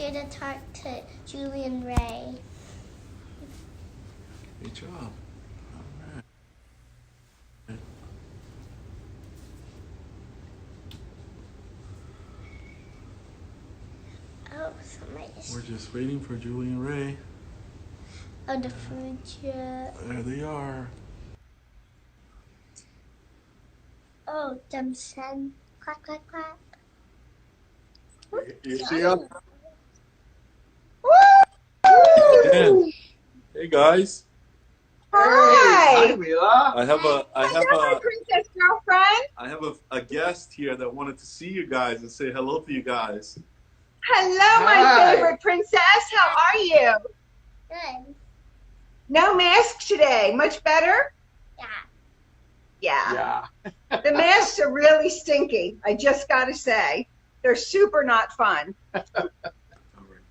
here to talk to Julie and Ray. Good job. All right. Oh, somebody is. We're just waiting for Julie and Ray. Oh, the fridge. There they are. Oh, them send. Clap, clap, clap. You see us? Again. Hey guys. Hi, Hi. Mila. I have a My princess girlfriend. a guest here that wanted to see you guys and say hello to you guys. Hello, my Hi. favorite princess. How are you? Good. No mask today. Much better? Yeah. Yeah. The masks are really stinky. I just got to say. They're super not fun. All right.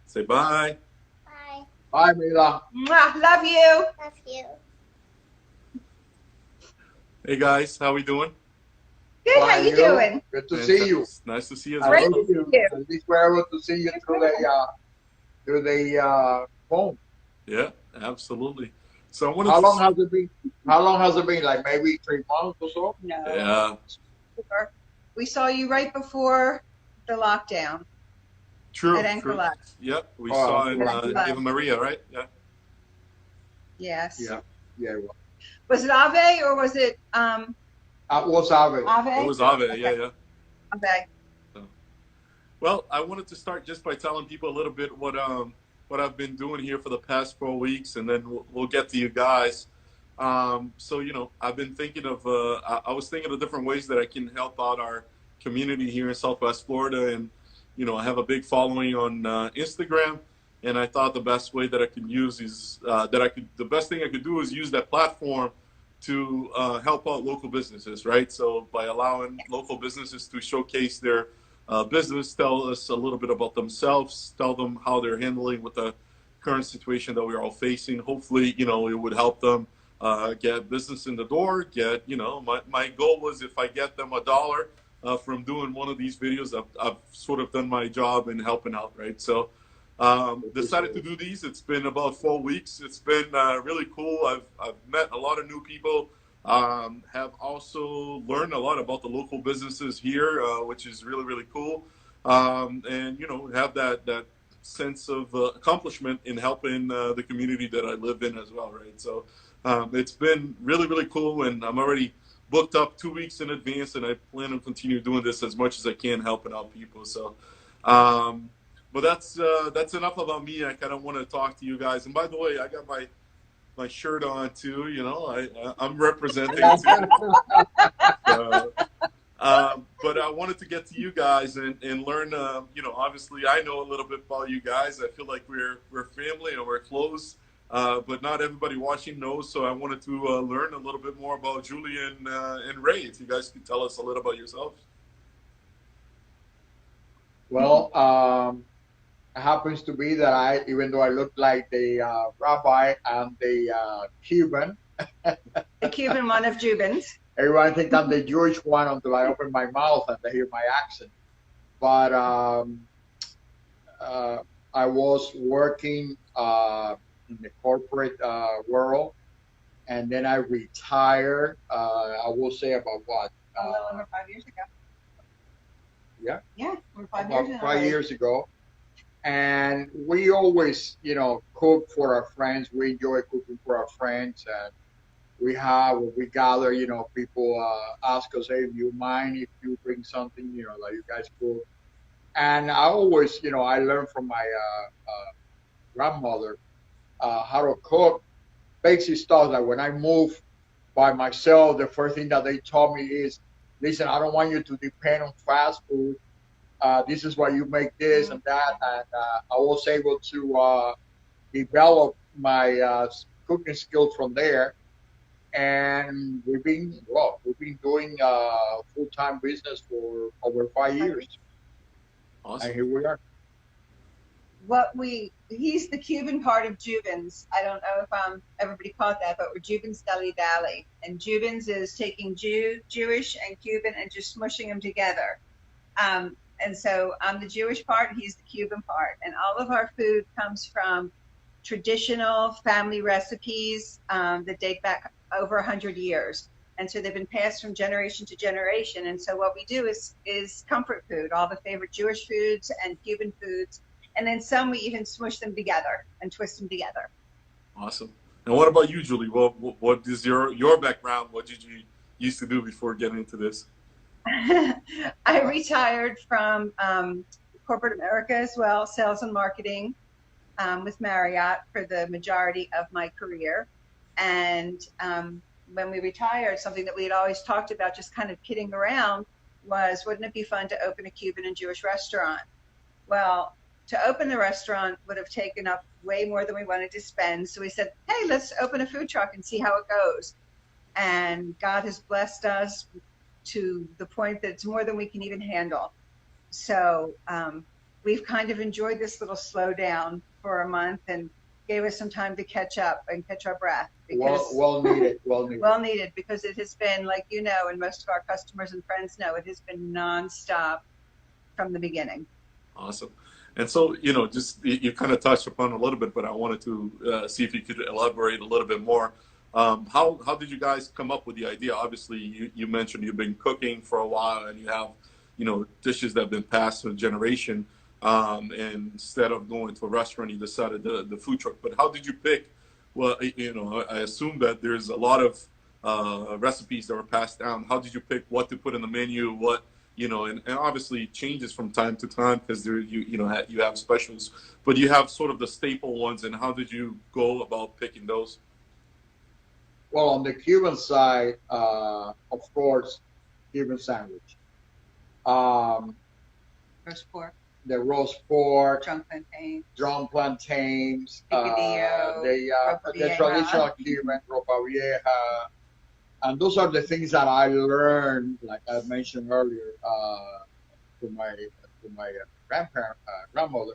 Say bye. Bye. Hi, Mila. Mwah, love you. Love you. Hey guys, how we doing? Good. How you doing? Good to see you. Nice to see you as I Great well. love to you. see you. At least we're able to see you through the phone. Yeah, absolutely. So I wanted How to long has it been? How long has it been? Like maybe 3 months or so? No. Yeah, We saw you right before the lockdown true. at Anchor True. Lodge. Yep, we Oh, saw in okay. Eva Maria, right? Yeah. Yes. Yeah. Yeah. It was. Was it Ave or was it What's Ave? Ave? It was Ave. Okay. Yeah, yeah. Ave. Well, I wanted to start just by telling people a little bit what I've been doing here for the past 4 weeks, and then we'll get to you guys. So I've been thinking of I was thinking of different ways that I can help out our community here in Southwest Florida, and I have a big following on Instagram, and I thought the best way that I could use is the best thing I could do is use that platform to help out local businesses, right? So by allowing local businesses to showcase their business, tell us a little bit about themselves, tell them how they're handling with the current situation that we're all facing. Hopefully, it would help them get business in the door. My goal was if I get them $1 from doing one of these videos, I've sort of done my job in helping out, right? So decided to do these. It's been about 4 weeks. It's been really cool. I've met a lot of new people. Have also learned a lot about the local businesses here, which is really, really cool. And have that sense of accomplishment in helping the community that I live in as well, right? So it's been really, really cool, and I'm already booked up 2 weeks in advance, and I plan on continue doing this as much as I can, helping out people. So, but that's enough about me. I kind of want to talk to you guys. And by the way, I got my shirt on too. I'm representing too. But I wanted to get to you guys and learn. Obviously I know a little bit about you guys. I feel like we're family and we're close. But not everybody watching knows. So I wanted to learn a little bit more about Julie and Ray. If you guys could tell us a little about yourselves. Well, it happens to be that even though I look like the rabbi, I'm the Cuban. The Cuban one of Jewbans. Everyone thinks I'm the Jewish one until I open my mouth and they hear my accent. But I was working in the corporate world, and then I retired. I will say about what? A little over 5 years ago. Yeah. Yeah, we're 5 About years. 5 years ago. And we always, cook for our friends. We enjoy cooking for our friends, and when we gather, people ask us, hey, do you mind if you bring something, that you guys cook? And I always, I learned from my grandmother how to cook basic stuff. That when I moved by myself, the first thing that they taught me is, listen, I don't want you to depend on fast food. This is why you make this and that. And I was able to develop my cooking skills from there. And we've been doing full-time business for over 5 years, Awesome. and here we are. He's the Cuban part of Jewbans. I don't know if everybody caught that, but we're Jewbans Deli Dally. And Jewbans is taking Jewish and Cuban and just smushing them together. And And so I'm the Jewish part, he's the Cuban part. And all of our food comes from traditional family recipes that date back over 100 years. And so they've been passed from generation to generation. And so what we do is comfort food, all the favorite Jewish foods and Cuban foods. And then some we even smush them together and twist them together. Awesome. And what about you, Julie? What is your background? What did you used to do before getting into this? I retired from corporate America as well, sales and marketing with Marriott for the majority of my career. And when we retired, something that we had always talked about, just kind of kidding around, was wouldn't it be fun to open a Cuban and Jewish restaurant? Well, to open the restaurant would have taken up way more than we wanted to spend. So we said, hey, let's open a food truck and see how it goes. And God has blessed us to the point that it's more than we can even handle. So we've kind of enjoyed this little slowdown for a month and gave us some time to catch up and catch our breath. Because, well needed. Well needed, because it has been, like you know, and most of our customers and friends know, it has been nonstop from the beginning. Awesome. And so, you know, just you kind of touched upon a little bit, but I wanted to see if you could elaborate a little bit more. How did you guys come up with the idea? Obviously, you mentioned you've been cooking for a while and you have, you know, dishes that have been passed to a generation. And instead of going to a restaurant, you decided the food truck. But how did you pick? Well, you know, I assume that there's a lot of recipes that were passed down. How did you pick what to put in the menu? What, you know, and obviously it changes from time to time because there you have specials, but you have sort of the staple ones. And how did you go about picking those? Well, on the Cuban side, of course, Cuban sandwich. Roast pork. The roast pork, drum plantains, the traditional Cuban ropa vieja, and those are the things that I learned, like I mentioned earlier, to my grandmother.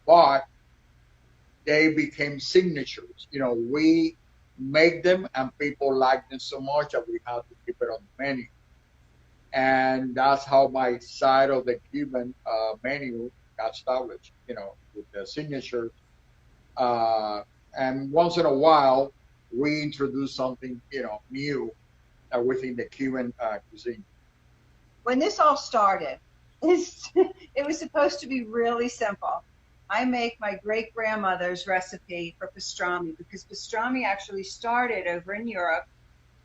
But they became signatures. You know, we make them, and people like them so much that we have to keep it on the menu. And that's how my side of the Cuban menu got established, you know, with the signature. And once in a while, we introduce something, you know, new within the Cuban cuisine. When this all started, it was supposed to be really simple. I make my great-grandmother's recipe for pastrami, because pastrami actually started over in Europe.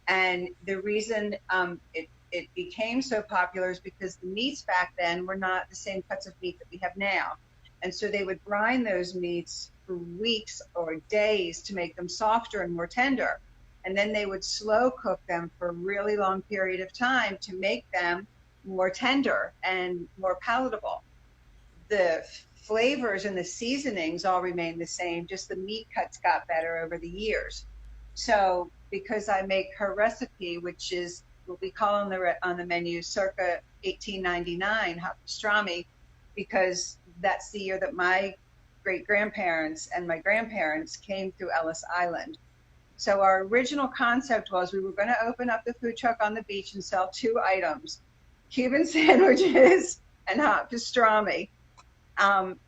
And the reason it became so popular is because the meats back then were not the same cuts of meat that we have now. And so they would brine those meats for weeks or days to make them softer and more tender. And then they would slow cook them for a really long period of time to make them more tender and more palatable. The flavors and the seasonings all remained the same, just the meat cuts got better over the years. So because I make her recipe, which is what we call on the menu circa 1899 hot pastrami, because that's the year that my great-grandparents and my grandparents came through Ellis Island. So our original concept was we were going to open up the food truck on the beach and sell two items, Cuban sandwiches and hot pastrami.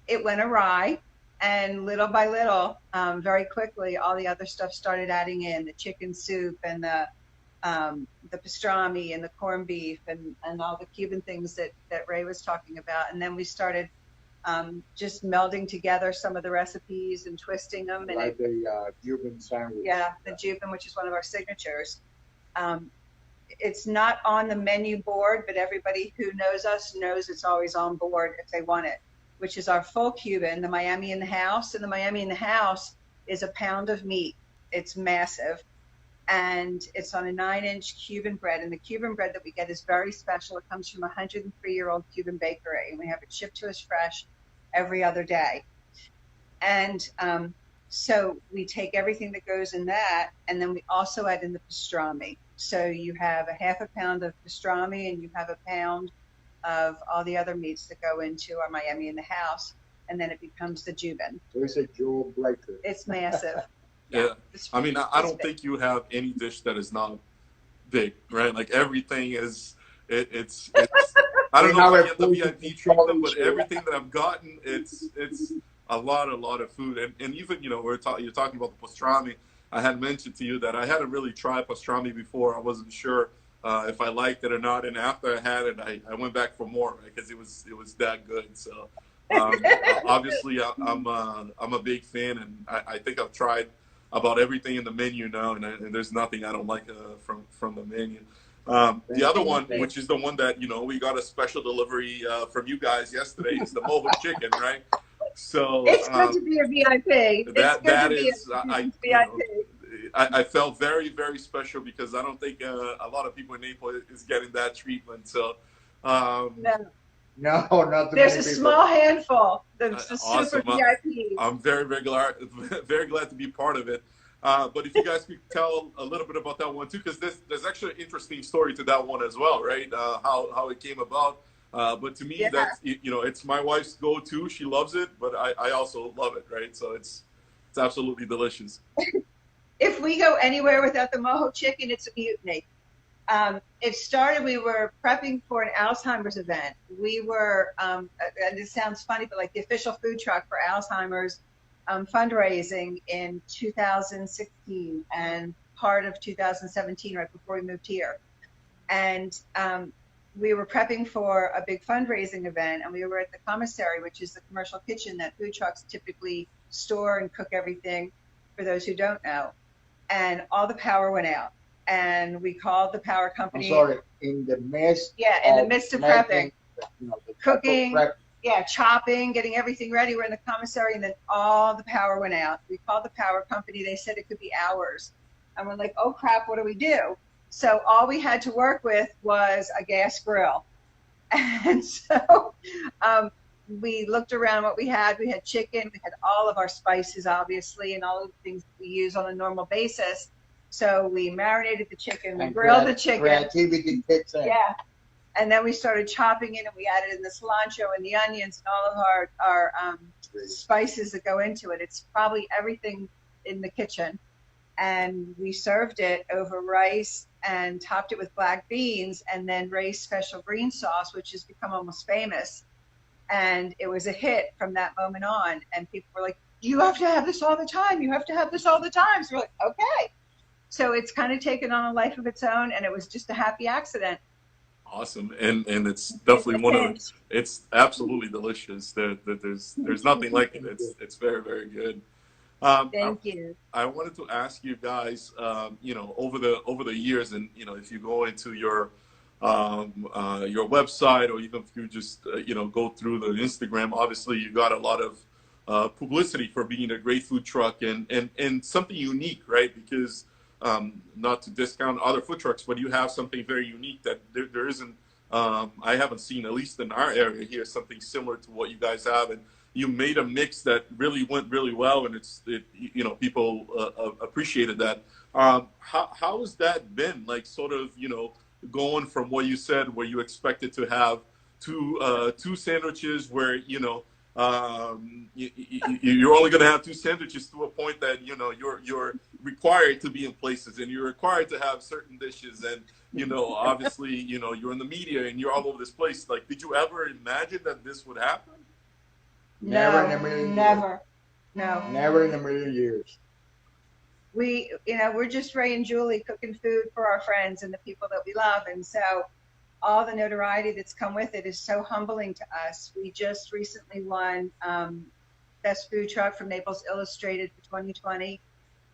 It went awry, and little by little, very quickly, all the other stuff started adding in, the chicken soup and the pastrami and the corned beef and all the Cuban things that Ray was talking about. And then we started just melding together some of the recipes and twisting them. And like the Jewbans sandwich. Yeah, the Jewbans, which is one of our signatures. It's not on the menu board, but everybody who knows us knows it's always on board if they want it, which is our full Cuban, the Miami in the House. And the Miami in the House is a pound of meat. It's massive. And it's on a 9-inch Cuban bread. And the Cuban bread that we get is very special. It comes from a 103-year-old Cuban bakery, and we have it shipped to us fresh every other day. And so we take everything that goes in that, and then we also add in the pastrami. So you have a half a pound of pastrami, and you have a pound of all the other meats that go into our Miami in the House, and then it becomes the Jewban. So it's a jewel breaker. It's massive. Yeah. I mean, I don't think you have any dish that is not big, right? Like everything is, it's I don't We know if have I a get the food VIP treatment, control but issue. everything that I've gotten, it's a lot of food. And even, you know, you're talking about the pastrami. I had mentioned to you that I hadn't really tried pastrami before. I wasn't sure if I liked it or not. And after I had it, I went back for more, right? Because it was that good. So obviously, I'm a big fan, and I think I've tried about everything in the menu now, and there's nothing I don't like from the menu. The other one, which is the one that, you know, we got a special delivery from you guys yesterday, is the mojo chicken, right? So It's good to be a VIP. It's good to that be is a you know, VIP. I felt very special because I don't think a lot of people in Naples is getting that treatment. So No, No, not too there's many a people. small handful. The super awesome. VIPs. I'm very glad to be part of it. But if you guys could tell a little bit about that one too, because there's actually an interesting story to that one as well, right? How it came about. But to me, Yeah. that's, you know, it's my wife's go-to. She loves it, but I also love it, right? So it's absolutely delicious. If we go anywhere without the mojo chicken, it's a mutiny. It started, we were prepping for an Alzheimer's event. We were, and this sounds funny, but like the official food truck for Alzheimer's fundraising in 2016 and part of 2017, right before we moved here. And we were prepping for a big fundraising event, and we were at the commissary, which is the commercial kitchen that food trucks typically store and cook everything, for those who don't know. And all the power went out. And we called the power company. I'm sorry, in the midst. Yeah, in the midst of prepping, you know, the cooking, prep. yeah, chopping, getting everything ready. We're in the commissary, and then all the power went out. We called the power company. They said it could be hours. And we're like, oh crap, what do we do? So all we had to work with was a gas grill. And so we looked around what we had. We had chicken, we had all of our spices, obviously, and all of the things we use on a normal basis. So we marinated the chicken, we grilled the chicken. Creativity kicks in. Yeah. And then we started chopping it, and we added in the cilantro and the onions and all of our spices that go into it. It's probably everything in the kitchen. And we served it over rice and topped it with black beans, and then Ray's special green sauce, which has become almost famous. And it was a hit from that moment on. And people were like, you have to have this all the time. You have to have this all the time. So we're like, okay. So it's kind of taken on a life of its own, and it was just a happy accident. Awesome, and it's definitely one of the, it's absolutely delicious. There's nothing like it. It's very good. Thank you. I wanted to ask you guys, you know, over the years, and you know, if you go into your website, or even if you just you know, go through the Instagram, obviously you got a lot of publicity for being a great food truck and something unique, right? Because not to discount other food trucks, but you have something very unique that there isn't. I haven't seen, at least in our area here, something similar to what you guys have, and you made a mix that really went really well, and you know, people appreciated that. How has that been? Like, sort of, you know, going from what you said, where you expected to have two sandwiches, where, you know, you're only going to have two sandwiches, to a point that, you know, you're required to be in places, and you're required to have certain dishes, and, you know, obviously, you know, you're in the media and you're all over this place. Like, did you ever imagine that this would happen? Never in a million never. years. No. Never in a million years. We, you know, we're just Ray and Julie cooking food for our friends and the people that we love. And so all the notoriety that's come with it is so humbling to us. We just recently won Best Food Truck from Naples Illustrated for 2020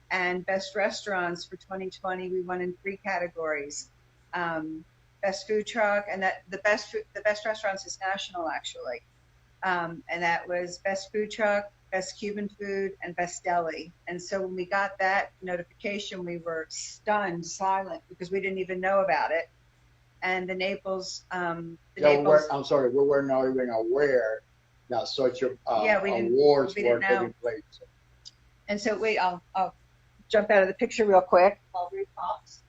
and Best Restaurants for 2020. We won in 3 categories. Best Food Truck, and that the best restaurants is national, actually. And that was Best Food Truck, Best Cuban Food, and Best Deli. And so when we got that notification, we were stunned, silent, because we didn't even know about it. And the Naples, I'm sorry, we were not even aware that such a awards were taking place. And so wait, I'll jump out of the picture real quick. I'll read pops.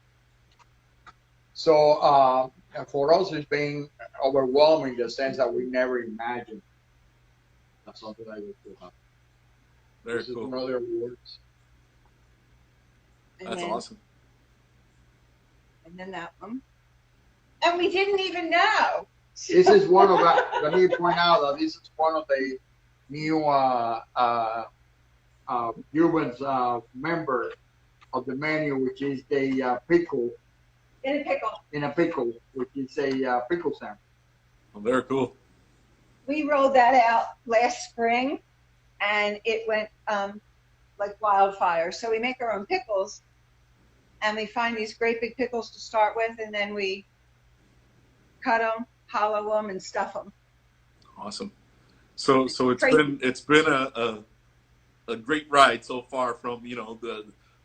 So for us, it's been overwhelming in the sense that we never imagined that something like this would happen. Very This cool. is another awards. That's awesome. And then that one. And we didn't even know. This is one of the, let me point out that this is one of the new Jewbans member of the menu, which is the pickle In a pickle. in a pickle, which is a pickle sandwich. Well, very cool. We rolled that out last spring, and it went like wildfire. So we make our own pickles, and we find these great big pickles to start with, and then we cut them, hollow them, and stuff them. Awesome. So it's been a great ride so far, from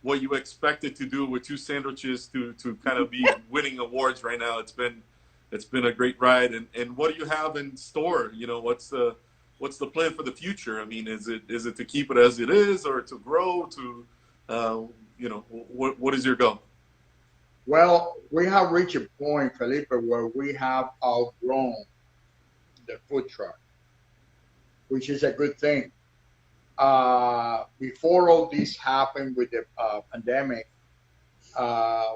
what you expected to do with two sandwiches to kind of be winning awards right now. It's been a great ride. And what do you have in store? What's the plan for the future? I mean, is it to keep it as it is, or to grow to what is your goal? Well, we have reached a point, Felipe, where we have outgrown the food truck, which is a good thing. Before all this happened with the pandemic,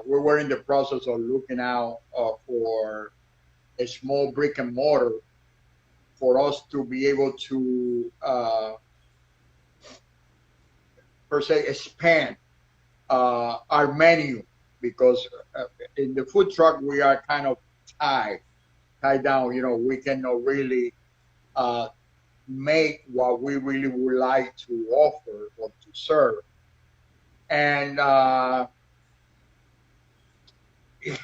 we were in the process of looking out for a small brick and mortar for us to be able to, per se, expand our menu, because in the food truck we are kind of tied down. We cannot really make what we really would like to offer or to serve. And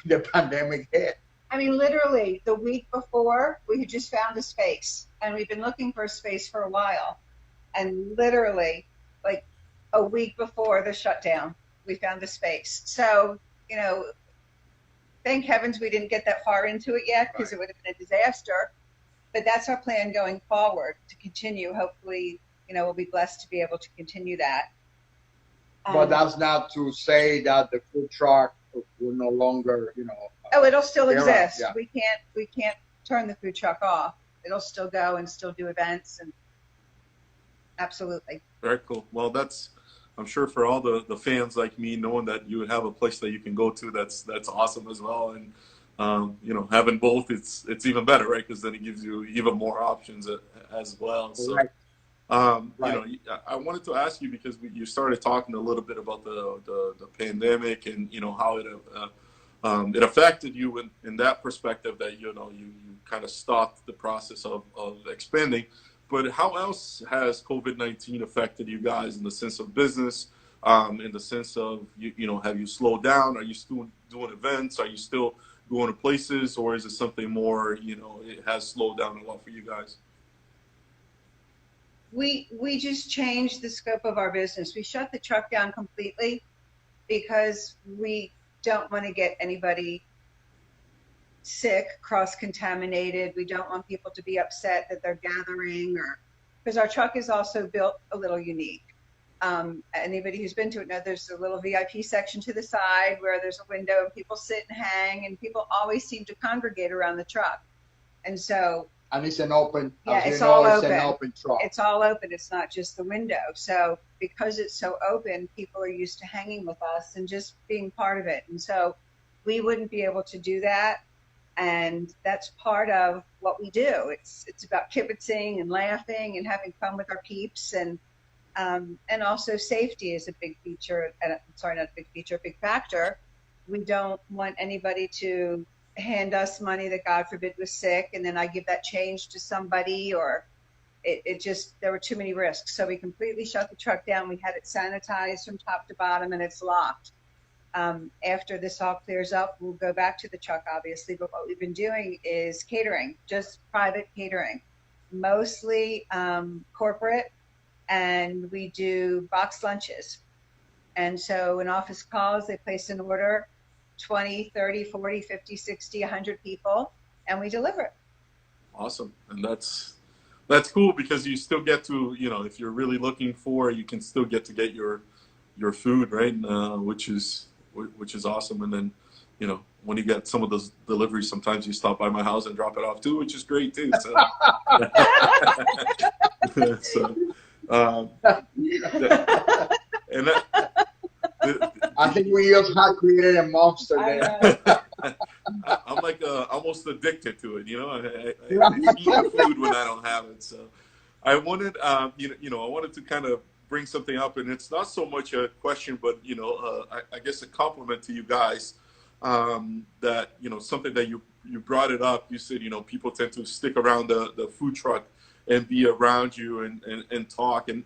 the pandemic hit. I mean, literally the week before, we had just found a space, and we've been looking for a space for a while. And literally, like a week before the shutdown, we found a space. So, thank heavens we didn't get that far into it yet, because It would have been a disaster. But that's our plan going forward, to continue. Hopefully, we'll be blessed to be able to continue that. But that's not to say that the food truck will no longer, Oh, it'll still exist. Yeah. We can't turn the food truck off. It'll still go and still do events, and absolutely. Very cool. Well, I'm sure for all the fans like me, knowing that you have a place that you can go to, that's awesome as well. And having both, it's even better, right? Because then it gives you even more options as well. So, right. I wanted to ask you, because you started talking a little bit about the pandemic, and how it affected you in that perspective, that you kind of stopped the process of expanding. But how else has COVID-19 affected you guys in the sense of business? In the sense of have you slowed down? Are you still doing events? Are you still going to places, or is it something more, it has slowed down a lot for you guys? We just changed the scope of our business. We shut the truck down completely because we don't want to get anybody sick, cross-contaminated. We don't want people to be upset that they're gathering, or because our truck is also built a little unique. Anybody who's been to it knows there's a little VIP section to the side where there's a window and people sit and hang, and people always seem to congregate around the truck. And so, and it's an open, it's all open. It's an open truck. It's all open. It's not just the window. So because it's so open, people are used to hanging with us and just being part of it. And so we wouldn't be able to do that. And that's part of what we do. It's about kibitzing and laughing and having fun with our peeps, and also safety is a big feature. Sorry, not a big feature, a big factor. We don't want anybody to hand us money that, God forbid, was sick, and then I give that change to somebody, or there were too many risks. So we completely shut the truck down. We had it sanitized from top to bottom, and it's locked. After this all clears up, we'll go back to the truck, obviously, but what we've been doing is catering, just private catering, mostly corporate, and we do box lunches. And so when office calls, they place an order, 20, 30, 40, 50, 60, 100 people, and we deliver it. Awesome. And that's cool, because you still get to, if you're really looking for, you can still get your food, right? Which is awesome. And then, when you get some of those deliveries, sometimes you stop by my house and drop it off too, which is great too. So, I think we just have created a monster there. I'm like almost addicted to it. You know, I eat the food when I don't have it. So I wanted, I wanted to kind of bring something up, and it's not so much a question, but I guess a compliment to you guys. That something that you brought it up. You said people tend to stick around the food truck and be around you and talk, and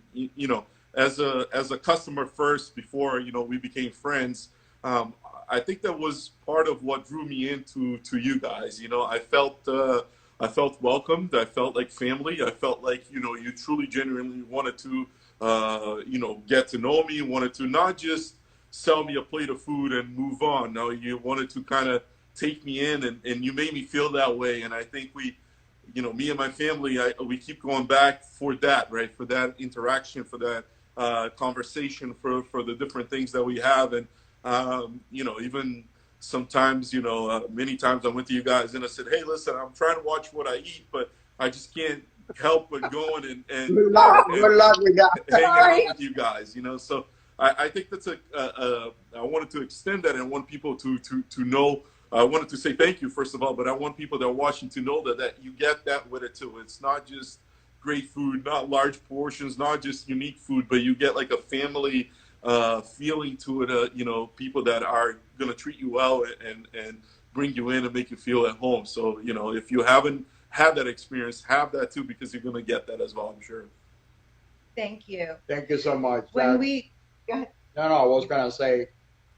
as a customer first before we became friends. I think that was part of what drew me into you guys. I felt welcomed. I felt like family. I felt like you truly, genuinely wanted to get to know me. Wanted to not just sell me a plate of food and move on. No, you wanted to kind of take me in, and you made me feel that way. And I think me and my family, we keep going back for that, right? For that interaction, for that conversation, for the different things that we have. And even sometimes, many times I went to you guys and I said, hey, listen, I'm trying to watch what I eat, but I just can't help but going and Good luck with that. hang out with you guys, So I think that's I wanted to extend that and want people to know. I wanted to say thank you, first of all, but I want people that are watching to know that you get that with it too. It's not just great food, not large portions, not just unique food, but you get like a family feeling to it, people that are going to treat you well and bring you in and make you feel at home. So, if you haven't had that experience, have that too, because you're going to get that as well, I'm sure. Thank you. Thank you so much. Go ahead. No, I was going to say,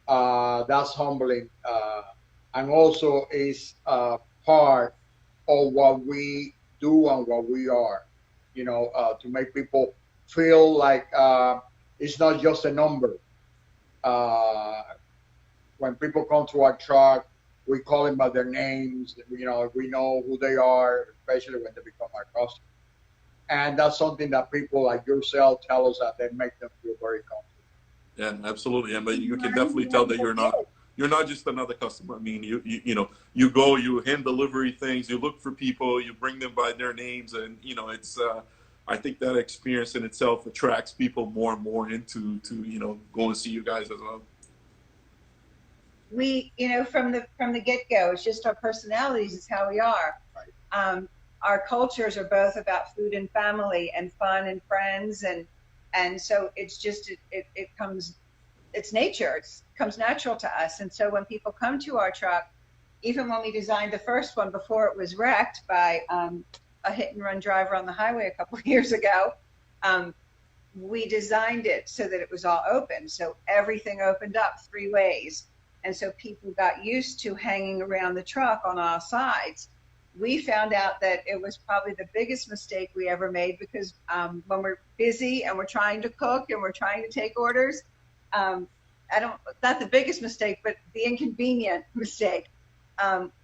that's humbling. And also is part of what we do and what we are, to make people feel like it's not just a number. When people come to our truck, we call them by their names. We know who they are, especially when they become our customers. And that's something that people like yourself tell us that they make them feel very comfortable. Yeah, absolutely. And but you can definitely tell that you're not just another customer. I mean, you go, you hand delivery things, you look for people, you bring them by their names, and it's. I think that experience in itself attracts people more and more into go and see you guys as well. We, from the get-go, it's just our personalities is how we are. Right. Our cultures are both about food and family and fun and friends, and so it's just it comes, it's nature. It comes natural to us. And so when people come to our truck, even when we designed the first one before it was wrecked by a hit-and-run driver on the highway a couple of years ago, we designed it so that it was all open. So everything opened up 3 ways. And so people got used to hanging around the truck on all sides. We found out that it was probably the biggest mistake we ever made, because when we're busy and we're trying to cook and we're trying to take orders, not the biggest mistake, but the inconvenient mistake.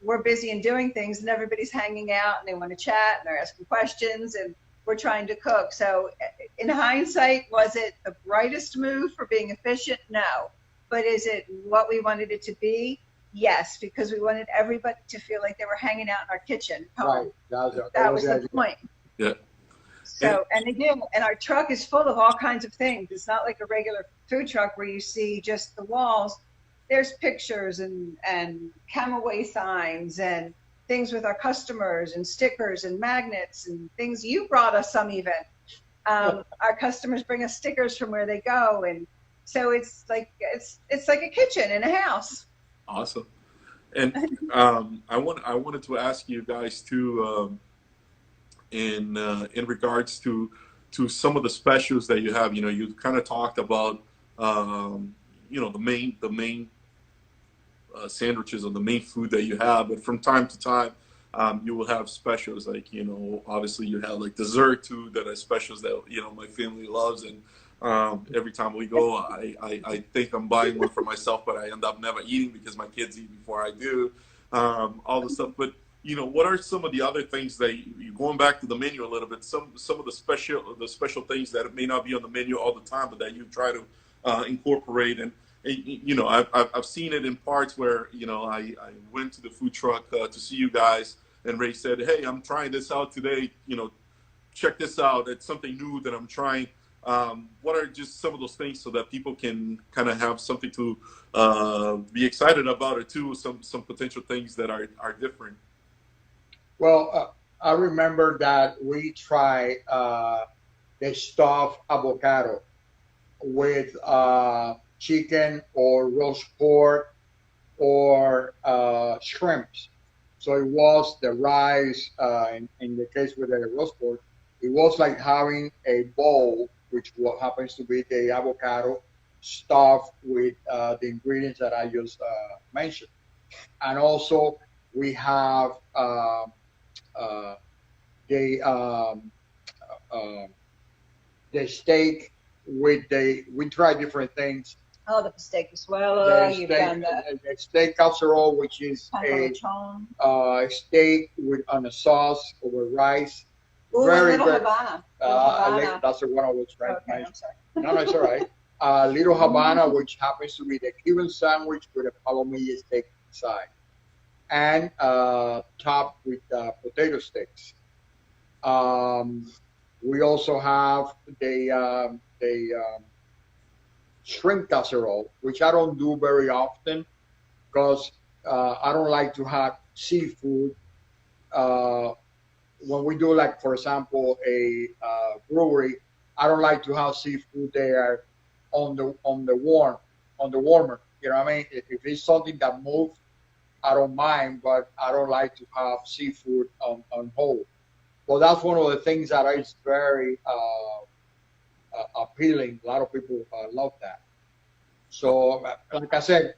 We're busy and doing things, and everybody's hanging out and they want to chat and they're asking questions, and we're trying to cook. So in hindsight, was it the brightest move for being efficient? No. But is it what we wanted it to be? Yes, because we wanted everybody to feel like they were hanging out in our kitchen. Right. That was the point. Yeah. So, and again, and our truck is full of all kinds of things. It's not like a regular food truck where you see just the walls. There's pictures and camaway signs and things with our customers and stickers and magnets and things. You brought us some even. Our customers bring us stickers from where they go, and so it's like a kitchen in a house. Awesome. And I wanted to ask you guys too, in regards to some of the specials that you have. You kind of talked about the main sandwiches or the main food that you have, but from time to time you will have specials, like obviously you have like dessert too, that are specials that my family loves, and every time we go, I think I'm buying one for myself, but I end up never eating because my kids eat before I do, all the stuff. But what are some of the other things that you going back to the menu a little bit, some of the special things that may not be on the menu all the time, but that you try to incorporate? And I've seen it in parts where I went to the food truck to see you guys, and Ray said, hey, I'm trying this out today, check this out, it's something new that I'm trying. What are just some of those things so that people can kind of have something to be excited about, or too, some potential things that are different? Well, I remember that we tried the stuffed avocado with chicken or roast pork or shrimps. So it was the rice, in the case with the roast pork, it was like having a bowl, which what happens to be the avocado stuffed with the ingredients that I just mentioned. And also we have uh, the uh, the steak with we try different things. Oh, the steak as well. You've done The steak casserole, which is a steak with on a sauce over rice. Ooh, very, little Havana. That's the one I was trying to mention. I'm sorry. No, it's all right. Little Havana, which happens to be the Cuban sandwich with a palomilla steak inside, and topped with potato sticks. We also have the shrimp casserole, which I don't do very often because I don't like to have seafood. When we do, like, for example, a brewery, I don't like to have seafood there on the warmer. You know what I mean? If it's something that moves, I don't mind, but I don't like to have seafood on hold. Well, that's one of the things that is very appealing. A lot of people love that. So, like I said,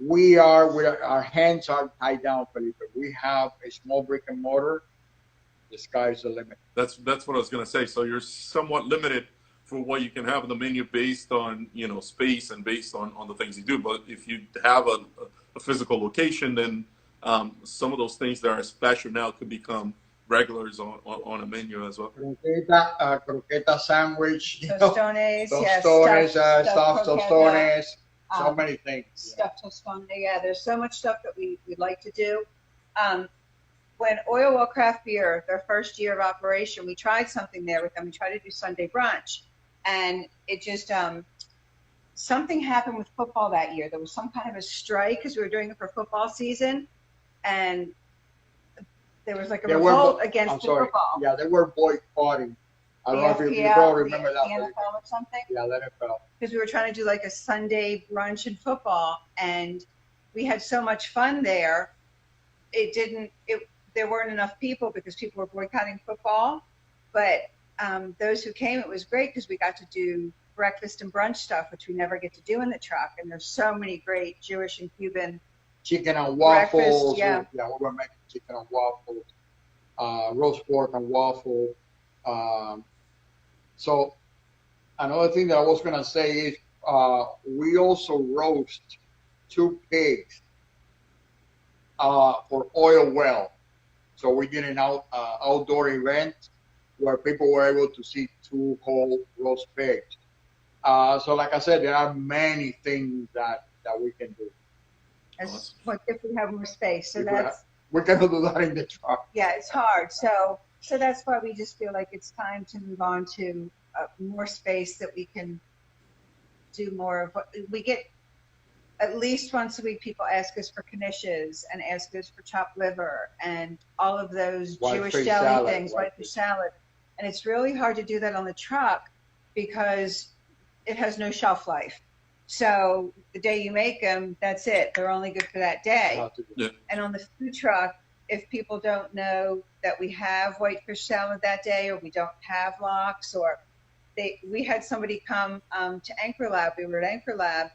our hands are tied down, Felipe. We have a small brick and mortar. The sky's the limit. That's what I was going to say. So you're somewhat limited for what you can have in the menu based on, space and based on the things you do. But if you have a physical location, then some of those things that are special now could become regulars on a menu as well. Croqueta sandwich, tostones, stuffed tostones, so many things. Stuffed tostone, there's so much stuff that we like to do. When Oil Well Craft Beer, their first year of operation, we tried something there with them. We tried to do Sunday brunch, and it just something happened with football that year. There was some kind of a strike because we were doing it for football season, and there was like a revolt against the football. Yeah, they were boycotting. I don't know if you probably remember that. The NFL or something? Yeah, the NFL. Because we were trying to do like a Sunday brunch in football, and we had so much fun there. There weren't enough people because people were boycotting football. But those who came, it was great because we got to do breakfast and brunch stuff, which we never get to do in the truck. And there's so many great Jewish and Cuban chicken and waffles. Yeah, we were making chicken and waffles, roast pork and waffle. So another thing that I was gonna say is we also roast 2 pigs for Oil Well. So we did an outdoor event where people were able to see 2 whole roast pigs. So like I said, there are many things that we can do. What if we have more space? So we cannot do that in the truck. Yeah, it's hard. So that's why we just feel like it's time to move on to more space that we can do more of what we get. At least once a week, people ask us for knishes and ask us for chopped liver and all of those Jewish deli things, white fish salad. And it's really hard to do that on the truck because it has no shelf life. So the day you make them, that's it. They're only good for that day. Yeah. And on the food truck, if people don't know that we have white fish salad that day, or we don't have lox, or we had somebody come to Anchor Lab. We were at Anchor Lab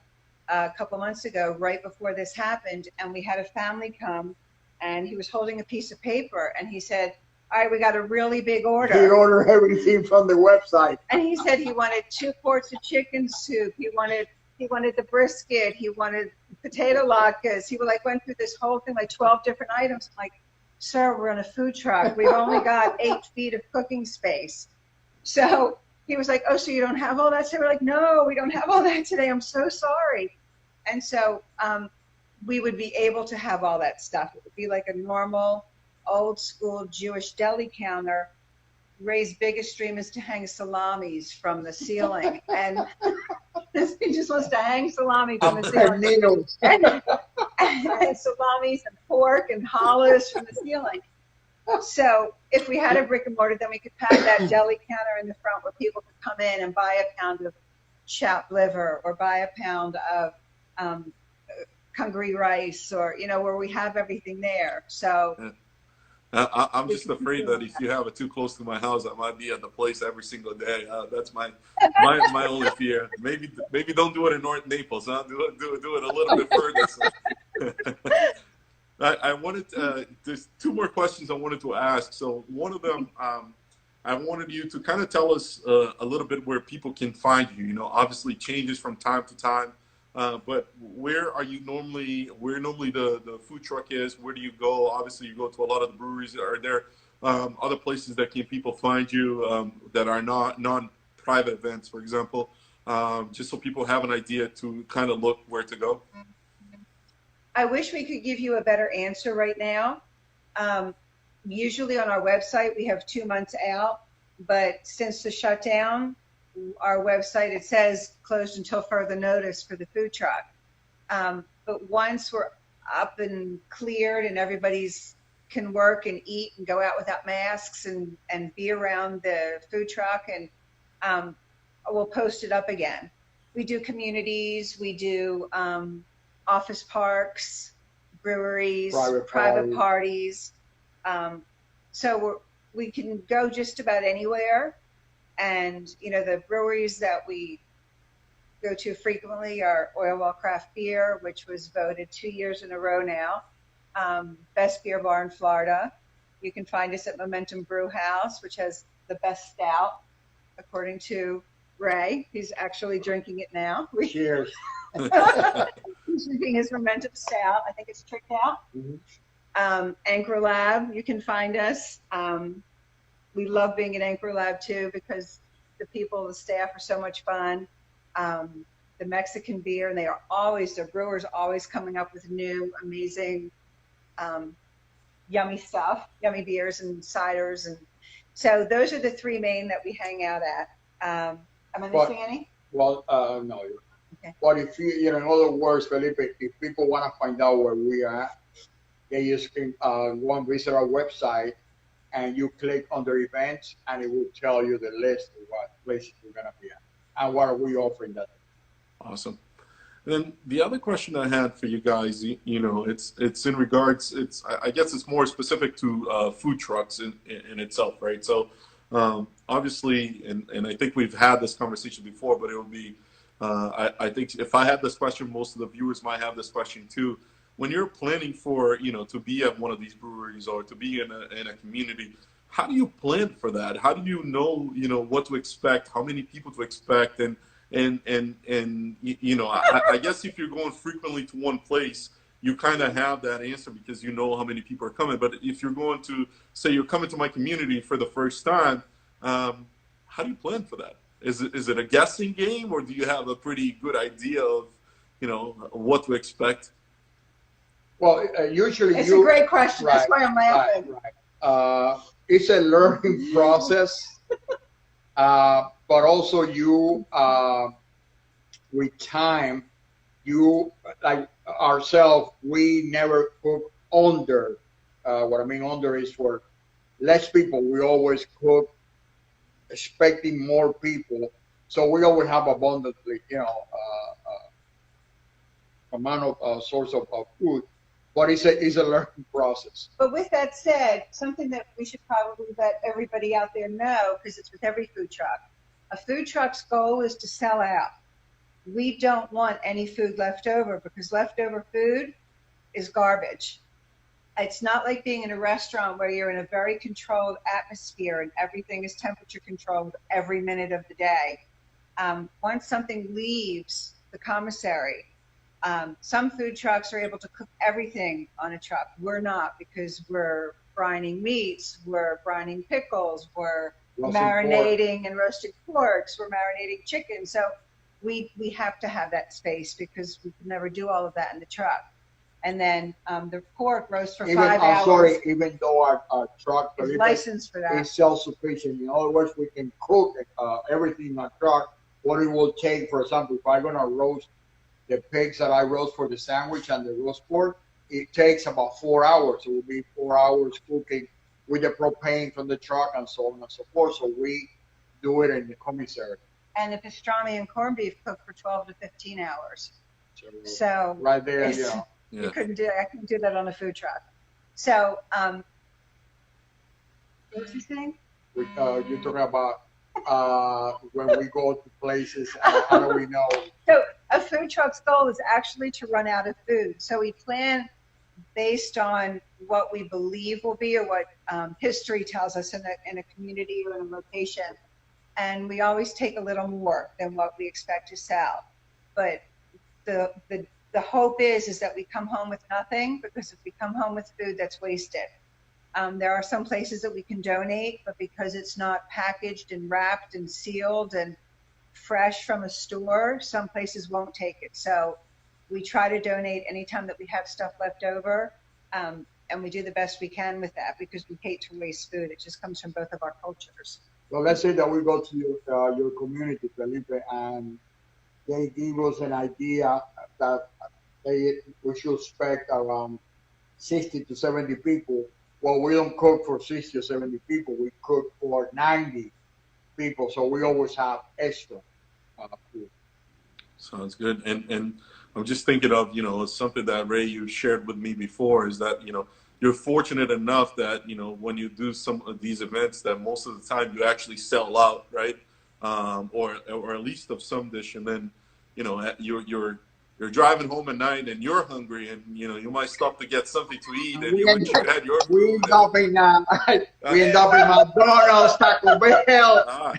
a couple months ago, right before this happened, and we had a family come, and he was holding a piece of paper, and he said, all right, we got a really big order. He ordered everything from the website. And he said he wanted 2 quarts of chicken soup. He wanted the brisket. He wanted potato latkes. He went through this whole thing, like 12 different items. I'm like, sir, we're in a food truck. We've only got 8 feet of cooking space. So he was like, oh, so you don't have all that? So we're like, no, we don't have all that today. I'm so sorry. And so we would be able to have all that stuff. It would be like a normal, old school Jewish deli counter Ray's biggest dream is to hang salamis from the ceiling, and he just wants to hang salami from the ceiling, Needles. and salamis and pork and hollows from the ceiling. So if we had a brick and mortar, then we could pack that deli counter in the front where people could come in and buy a pound of chopped liver or buy a pound of Hungry rice, or where we have everything there. So I'm just afraid that if you have it too close to my house, I might be at the place every single day. That's my only fear. Maybe don't do it in North Naples. Huh? Do it a little bit further. I wanted there's two more questions I wanted to ask. So one of them, I wanted you to kind of tell us a little bit where people can find you. Obviously changes from time to time. But where normally the food truck is? Where do you go? Obviously, you go to a lot of the breweries. Are there other places that people find you that are not non-private events, for example? Just so people have an idea to kind of look where to go. I wish we could give you a better answer right now. Usually on our website, we have 2 months out, but since the shutdown, our website, it says closed until further notice for the food truck. But once we're up and cleared and everybody's can work and eat and go out without masks and be around the food truck, and we'll post it up again. We do communities, we do office parks, breweries, private parties. So we can go just about anywhere. And, the breweries that we go to frequently are Oil Well Craft Beer, which was voted 2 years in a row now, best beer bar in Florida. You can find us at Momentum Brew House, which has the best stout, according to Ray. He's actually drinking it now. Cheers. He's drinking his Momentum Stout. I think it's tricked out. Mm-hmm. Anchor Lab, you can find us. We love being at Anchor Lab too, because the people, the staff are so much fun. The Mexican beer, and their brewers are always coming up with new, amazing, yummy stuff, yummy beers and ciders. And so those are the three main that we hang out at. Am I missing any? Well, no. Okay. But if in other words, Felipe, if people want to find out where we are, they just can go and visit our website, and you click on the events, and it will tell you the list of what places we're going to be at and what are we offering that. Awesome. And then the other question I had for you guys, it's in regards, I guess it's more specific to food trucks in itself, right? So obviously, and I think we've had this conversation before, but it will be, I think if I had this question, most of the viewers might have this question too. When you're planning for, to be at one of these breweries or to be in a community, how do you plan for that? How do you know, what to expect, how many people to expect? And I guess if you're going frequently to one place, you kind of have that answer because you know how many people are coming. But if you're going to, say you're coming to my community for the first time, how do you plan for that? Is it a guessing game, or do you have a pretty good idea of, what to expect? Well, usually it's a great question. Right, that's why I'm laughing. Right. It's a learning process, but also you, with time, you, like ourselves, we never cook under. What I mean under is for less people. We always cook expecting more people, so we always have abundantly, amount of source of food. But it's a learning process. But with that said, something that we should probably let everybody out there know, because it's with every food truck, a food truck's goal is to sell out. We don't want any food left over, because leftover food is garbage. It's not like being in a restaurant where you're in a very controlled atmosphere and everything is temperature controlled every minute of the day. Once something leaves the commissary, some food trucks are able to cook everything on a truck. We're not, because we're brining meats, we're brining pickles, we're marinating and roasting porks, we're marinating chicken. So we have to have that space, because we can never do all of that in the truck. And then the pork roasts for Even, 5 I'm hours. sorry, even though our truck Is licensed for that. is self-sufficient. In other words, we can cook everything in our truck. What it will take, for example, if I'm gonna roast the pigs that I roast for the sandwich and the roast pork, it takes about 4 hours. It will be 4 hours cooking with the propane from the truck and so on and so forth. So we do it in the commissary. And the pastrami and corned beef cook for 12 to 15 hours. So right there, it's- you know. Yeah. I couldn't do that on a food truck. So, what was you saying? You're talking about when we go to places, how do we know? So a food truck's goal is actually to run out of food. So we plan based on what we believe will be or what history tells us in a community or in a location. And we always take a little more than what we expect to sell. But the hope is that we come home with nothing, because if we come home with food, that's wasted. There are some places that we can donate, but because it's not packaged and wrapped and sealed and fresh from a store, some places won't take it. So we try to donate anytime that we have stuff left over, and we do the best we can with that, because we hate to waste food. It just comes from both of our cultures. So let's say that we go to your community, Felipe, and they give us an idea that we should expect around 60 to 70 people. Well, we don't cook for 60 or 70 people. We cook for 90 people. So we always have extra food. Sounds good. And I'm just thinking of, something that Ray, you shared with me before, is that, you're fortunate enough that, when you do some of these events, that most of the time you actually sell out, right? Or at least of some dish. And then, you're driving home at night and you're hungry, and you might stop to get something to eat, and you wish you had your food. We end up in McDonald's, Taco Bell,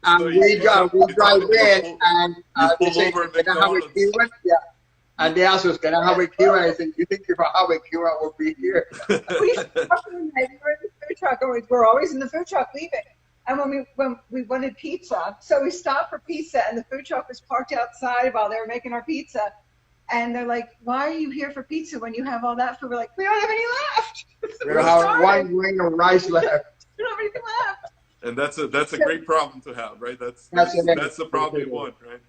and we drive in, and they say, "Can I have a Cuban?" Yeah, and they ask us, "Can I have a Cuban?" I said, "You think if I have a Cuban, we'll be here?" We stopped in the food truck, and we're always in the food truck leaving. And when we wanted pizza, so we stopped for pizza, and the food truck was parked outside while they were making our pizza. And they're like, "Why are you here for pizza when you have all that food?" We're like, "We don't have any left. We don't have one grain of rice left. We don't have anything left." And that's a great problem to have, right? That's the problem you want, right?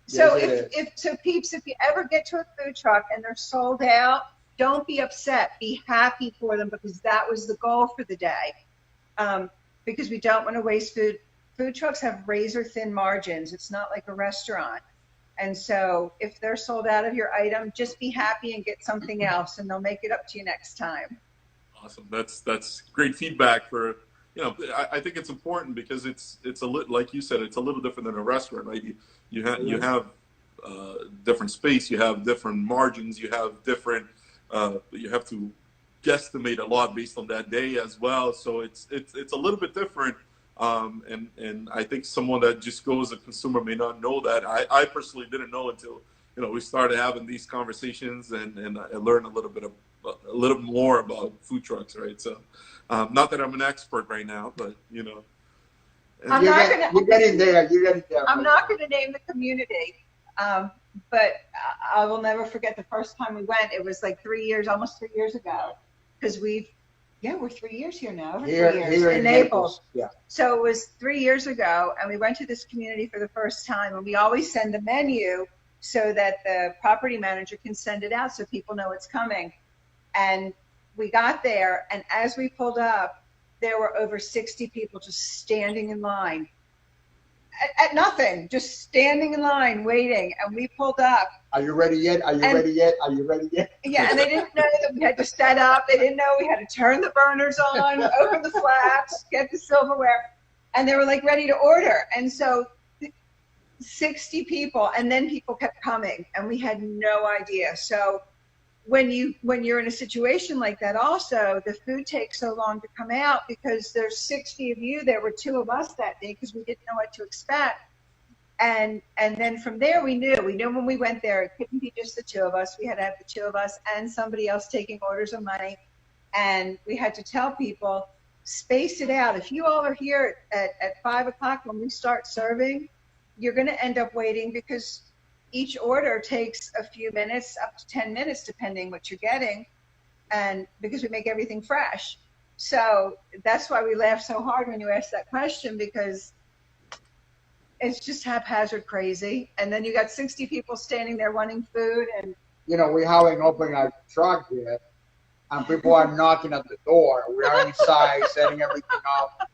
So Yes, if peeps, if you ever get to a food truck and they're sold out, don't be upset. Be happy for them, because that was the goal for the day. Because we don't want to waste food. Food trucks have razor thin margins. It's not like a restaurant. And so if they're sold out of your item, just be happy and get something else, and they'll make it up to you next time. Awesome. That's great feedback for, I think it's important, because it's a little, like you said, it's a little different than a restaurant, right? You have different space, you have different margins, you have different, you have to guesstimate a lot based on that day as well. So it's a little bit different. And I think someone that just goes, a consumer, may not know that. I personally didn't know until, we started having these conversations, and I learned a little more about food trucks, right? So, not that I'm an expert right now, but You're getting there. I'm not going to name the community, but I will never forget the first time we went. It was like almost 3 years ago, because we're 3 years here now. Here in Naples. Yeah. So it was 3 years ago, and we went to this community for the first time, and we always send a menu so that the property manager can send it out so people know it's coming. And we got there, and as we pulled up, there were over 60 people just standing in line at nothing, just standing in line waiting. And we pulled up. Are you ready yet? Are you ready yet? Are you ready yet? Yeah, and they didn't know that we had to set up. They didn't know we had to turn the burners on, open the flaps, get the silverware. And they were like ready to order. And so 60 people, and then people kept coming, and we had no idea. So when you're in a situation like that, also the food takes so long to come out, because there's 60 of you. There were 2 of us that day, because we didn't know what to expect. And then from there, we knew when we went there, it couldn't be just the 2 of us. We had to have the 2 of us and somebody else taking orders of money. And we had to tell people, space it out. If you all are here at 5 o'clock when we start serving, you're going to end up waiting, because each order takes a few minutes, up to 10 minutes, depending what you're getting. And because we make everything fresh. So that's why we laugh so hard when you ask that question, because it's just haphazard crazy. And then you got 60 people standing there wanting food. And You know, we haven't opened our truck yet, and people are knocking at the door. We are inside setting everything up,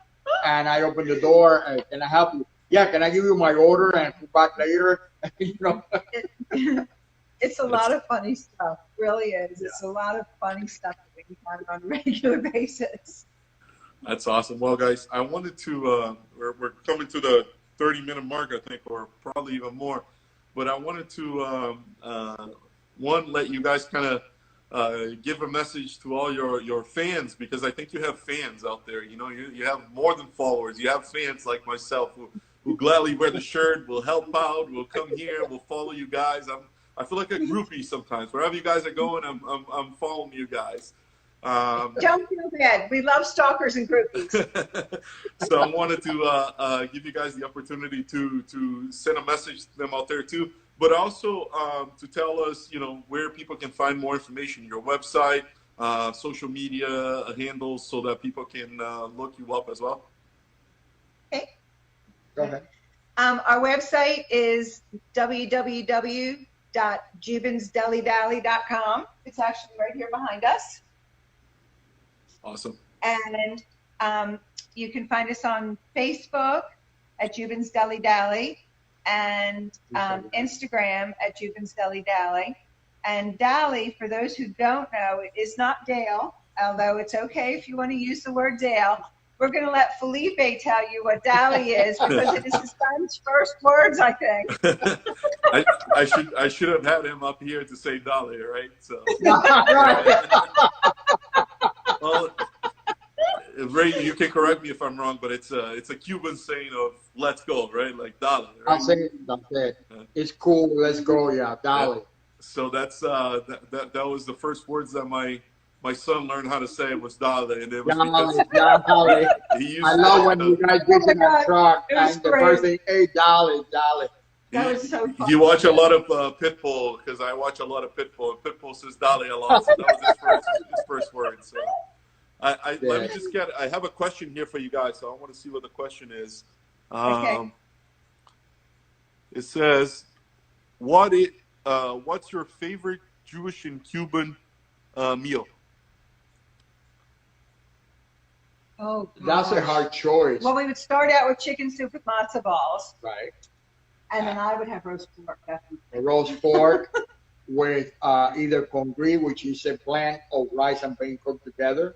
and I open the door. Can I help you? Yeah, can I give you my order and come back later? You know. It's a lot of funny stuff, really is. Yeah. It's a lot of funny stuff that we can find on a regular basis. That's awesome. Well, guys, I wanted to, we're coming to the 30-minute mark, I think, or probably even more. But I wanted to, one, let you guys kind of give a message to all your fans, because I think you have fans out there. You know, you have more than followers. You have fans like myself who gladly wear the shirt, will help out, will come here, will follow you guys. I feel like a groupie sometimes. Wherever you guys are going, I'm following you guys. Don't feel bad. We love stalkers and groupies. So I wanted to give you guys the opportunity to send a message to them out there too, but also to tell us, you know, where people can find more information, your website, social media handles, so that people can look you up as well. Okay. Go ahead. Our website is www.jubansdelidally.com. It's actually right here behind us. Awesome. And you can find us on Facebook at Jewbans Deli Dally, and Instagram at Jewbans Deli Dally. And Dally, for those who don't know, it is not Dale, although it's okay if you want to use the word Dale. We're going to let Felipe tell you what Dally is, because it is his son's first words, I think. I should have had him up here to say Dali, right? So. Well, Ray, you can correct me if I'm wrong, but it's a Cuban saying of "let's go," right? Like Dali. Right? That's it. It's cool. Let's go. Yeah, Dali. Yeah. So that's that was the first words that my son learned how to say, was Dali, and it was Dali. I love when you guys get in a truck and the first thing, hey, Dali. That was so fun. You watch a lot of Pitbull, because I watch a lot of Pitbull, and Pitbull says Dali a lot, so that was his first word. So let me just I have a question here for you guys, so I want to see what the question is. Okay. It says, what's your favorite Jewish and Cuban meal? Oh, that's a hard choice. Well, we would start out with chicken soup with matzo balls. Right. And then I would have roast pork, definitely. A roast pork with either congri, which is a blend of rice and bean cooked together.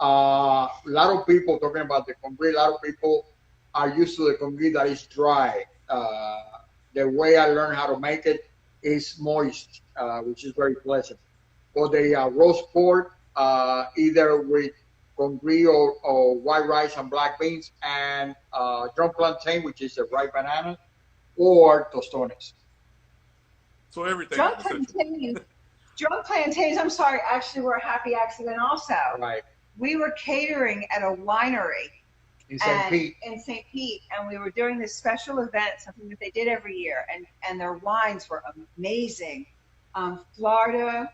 A lot of people talking about the congri, a lot of people are used to the congri that is dry. The way I learned how to make it is moist, which is very pleasant. For the roast pork, either with congri or white rice and black beans, and drum plantain, which is a ripe banana, or tostones. So everything. Drum plantains, I'm sorry, actually were a happy accident also. Right. We were catering at a winery in St. Pete, and we were doing this special event, something that they did every year, and their wines were amazing. Florida,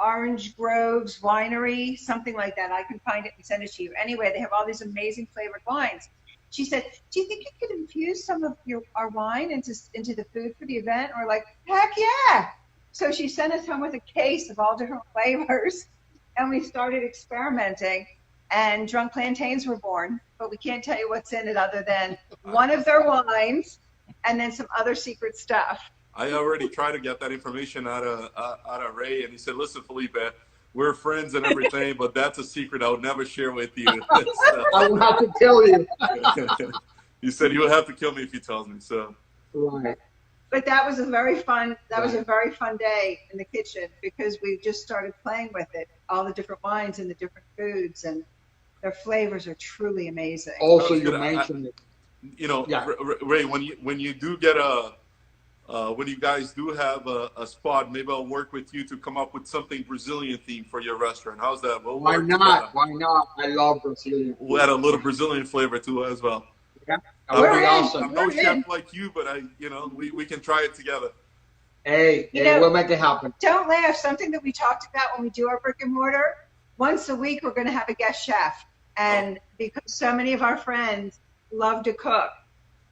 Orange Groves Winery, something like that. I can find it and send it to you. Anyway, they have all these amazing flavored wines. She said, do you think you could infuse some of our wine into the food for the event? And we're like, heck yeah. So she sent us home with a case of all different flavors, and we started experimenting, and drunk plantains were born. But we can't tell you what's in it other than one of their wines and then some other secret stuff. I already tried to get that information out of Ray, and he said, listen, Felipe, we're friends and everything, but that's a secret I would never share with you. I will have to kill you. He said he would have to kill me if he tells me. So. Right. But that was a very fun. That was a very fun day in the kitchen, because we just started playing with it, all the different wines and the different foods, and their flavors are truly amazing. Also, you mentioned it. You know, yeah. Ray, when you do get when you guys do have a spot, maybe I'll work with you to come up with something Brazilian themed for your restaurant. How's that? Why not? Why not? I love Brazilian. We'll add a little Brazilian flavor to it as well. Yeah, that I'm would no, be awesome. I'm no We're chef in. like you, but we can try it together. Hey, You know, we'll make it happen. Don't laugh. Something that we talked about when we do our brick and mortar, once a week we're going to have a guest chef. And because so many of our friends love to cook,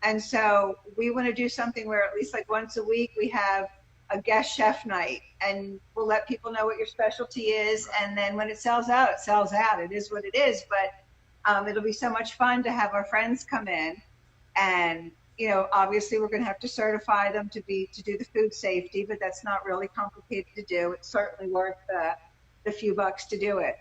and so we want to do something where at least like once a week we have a guest chef night, and we'll let people know what your specialty is. And then when it sells out, it sells out. It is what it is. But it'll be so much fun to have our friends come in, and obviously we're going to have to certify them to do the food safety, but that's not really complicated to do. It's certainly worth the few bucks to do it.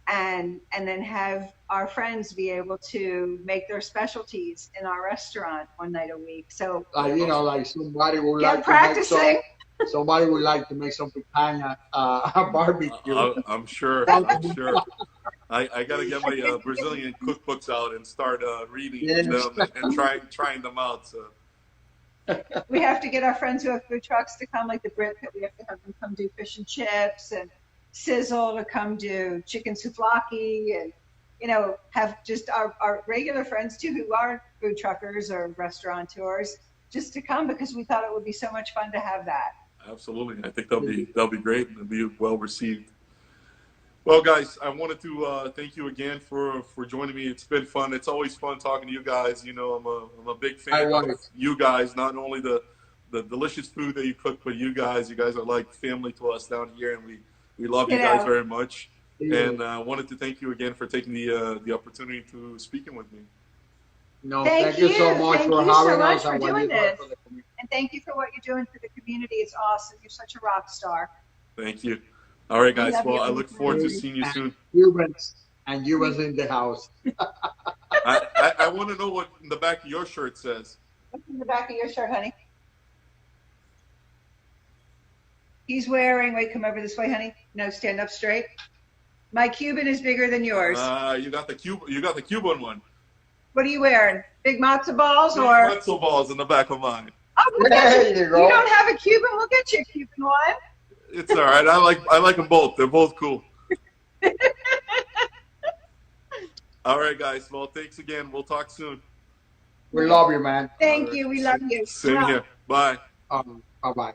And then have our friends be able to make their specialties in our restaurant one night a week. So Like somebody would get like practicing. somebody would like to make some picanha barbecue. I'm sure. I'm sure. I got to get my Brazilian cookbooks out and start reading them and trying them out. So. We have to get our friends who have food trucks to come, like the Brit, we have to have them come do fish and chips, and Sizzle to come do chicken souvlaki, and have just our regular friends too who are food truckers or restaurateurs just to come, because we thought it would be so much fun to have that. Absolutely. I think that'll be great. It'll be well received. Well, guys, I wanted to thank you again for joining me. It's been fun. It's always fun talking to you guys. I'm a big fan of you guys, not only the delicious food that you cook, but you guys are like family to us down here, and we love you guys very much. And I wanted to thank you again for taking the opportunity to speaking with me. No, thank you so much for having us for doing this. And thank you for what you're doing for the community. It's awesome. You're such a rock star. Thank you. All right, guys. Well, I look forward to seeing you soon. Jewbans in the house. I want to know what in the back of your shirt says. What's in the back of your shirt, honey? He's wearing, wait, come over this way, honey. No, stand up straight. My Cuban is bigger than yours. You got the Cuban one. What are you wearing? Big matzo balls Big or matzo balls in the back of mine? Oh, we'll get you don't have a Cuban, we'll get you a Cuban one. It's all right. I like them both. They're both cool. All right, guys. Well, thanks again. We'll talk soon. We love you, man. Thank you. We love you. Same here. Bye. Bye-bye.